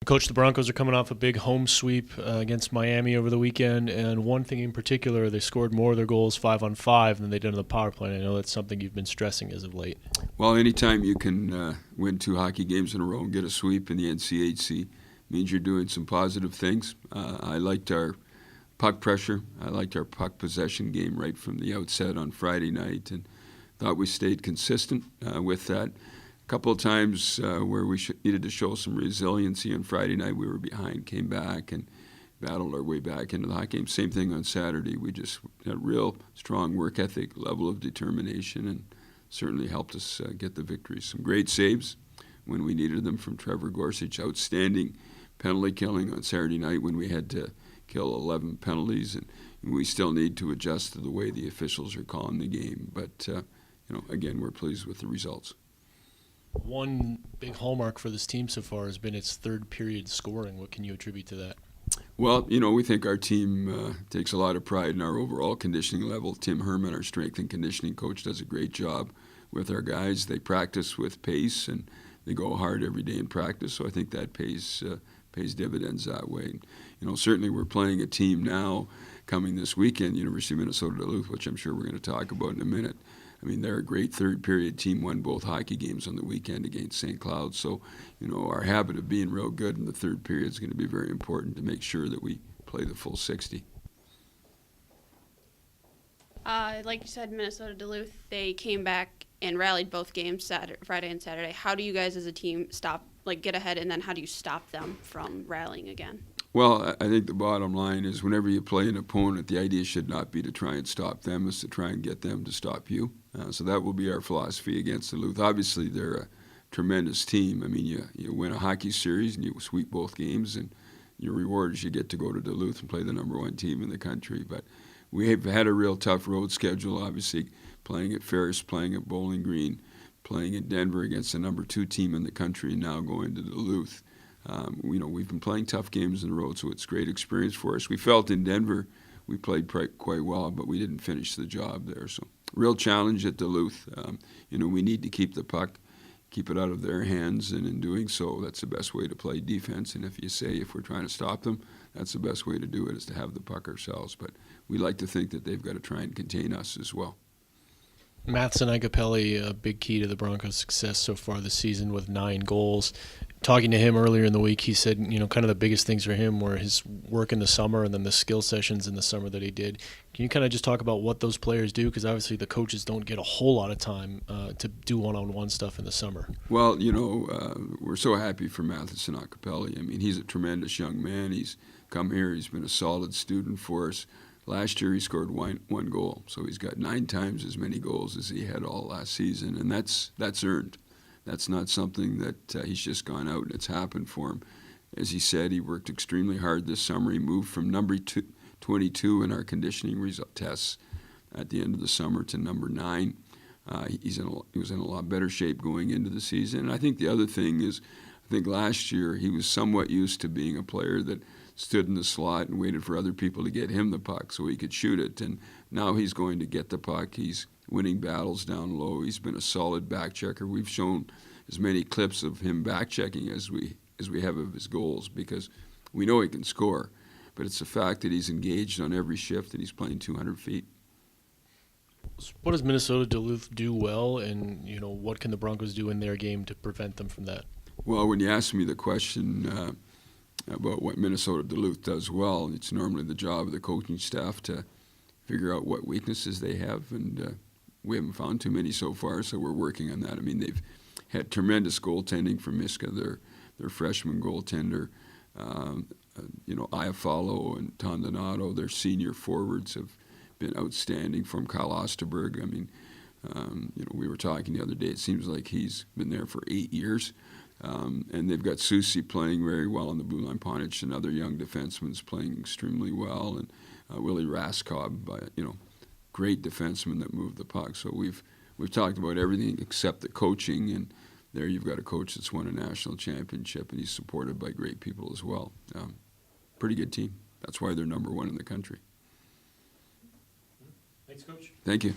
Coach, the Broncos are coming off a big home sweep against Miami over the weekend, and one thing in particular, they scored more of their goals 5-on-5 than they did on the power play. And I know that's something you've been stressing as of late. Well, anytime you can win 2 hockey games in a row and get a sweep in the NCHC means you're doing some positive things. I liked our puck pressure. I liked our puck possession game right from the outset on Friday night, and thought we stayed consistent with that. A couple of times where we needed to show some resiliency on Friday night, we were behind, came back, and battled our way back into the hockey game. Same thing on Saturday. We just had real strong work ethic, level of determination, and certainly helped us get the victory. Some great saves when we needed them from Trevor Gorsuch. Outstanding penalty killing on Saturday night when we had to kill 11 penalties, and we still need to adjust to the way the officials are calling the game. But again, we're pleased with the results. One big hallmark for this team so far has been its third period scoring. What can you attribute to that? Well, we think our team takes a lot of pride in our overall conditioning level. Tim Herman, our strength and conditioning coach, does a great job with our guys. They practice with pace, and they go hard every day in practice. So I think that pays dividends that way. Certainly we're playing a team now coming this weekend, University of Minnesota Duluth, which I'm sure we're going to talk about in a minute. I mean, they're a great third-period team, won both hockey games on the weekend against St. Cloud. So, our habit of being real good in the third period is going to be very important to make sure that we play the full 60. Like you said, Minnesota Duluth, they came back and rallied both games, Friday and Saturday. How do you guys as a team get ahead, and then how do you stop them from rallying again? Well, I think the bottom line is whenever you play an opponent, the idea should not be to try and stop them, it's to try and get them to stop you. So that will be our philosophy against Duluth. Obviously, they're a tremendous team. I mean, you win a hockey series and you sweep both games, and your reward is you get to go to Duluth and play the number 1 team in the country. But we have had a real tough road schedule, obviously, playing at Ferris, playing at Bowling Green, playing in Denver against the number 2 team in the country, and now going to Duluth. We've been playing tough games in the road, so it's great experience for us. We felt in Denver we played quite well, but we didn't finish the job there. So real challenge at Duluth. We need to keep the puck, keep it out of their hands, and in doing so, that's the best way to play defense. And if we're trying to stop them, that's the best way to do it, is to have the puck ourselves. But we like to think that they've got to try and contain us as well. Matheson Agapelli, a big key to the Broncos' success so far this season with 9 goals. Talking to him earlier in the week, he said, kind of the biggest things for him were his work in the summer and then the skill sessions in the summer that he did. Can you kind of just talk about what those players do? Because obviously the coaches don't get a whole lot of time to do one-on-one stuff in the summer. Well, we're so happy for Matheson Agapelli. I mean, he's a tremendous young man. He's come here. He's been a solid student for us. Last year he scored one goal, so he's got 9 times as many goals as he had all last season, and that's earned. That's not something that he's just gone out and it's happened for him. As he said, he worked extremely hard this summer. He moved from number 22 in our conditioning result tests at the end of the summer to number 9. He was in a lot better shape going into the season. And I think the other thing is, I think last year he was somewhat used to being a player that stood in the slot and waited for other people to get him the puck so he could shoot it. And now he's going to get the puck. He's winning battles down low. He's been a solid back checker. We've shown as many clips of him back checking as we have of his goals, because we know he can score. But it's the fact that he's engaged on every shift and he's playing 200 feet. What does Minnesota Duluth do well, and what can the Broncos do in their game to prevent them from that? Well, when you ask me the question about what Minnesota Duluth does well, it's normally the job of the coaching staff to figure out what weaknesses they have, and we haven't found too many so far, so we're working on that. I mean, they've had tremendous goaltending from Miska, their freshman goaltender. Iafallo and Tondonato, their senior forwards, have been outstanding. From Kyle Osterberg, I mean, we were talking the other day, it seems like he's been there for 8 years. And they've got Susi playing very well on the blue line. Ponich, another young defenseman, playing extremely well, and Willie Raskob, great defenseman that moved the puck. So we've talked about everything except the coaching, and there you've got a coach that's won a national championship, and he's supported by great people as well. Pretty good team. That's why they're number 1 in the country. Thanks, Coach. Thank you.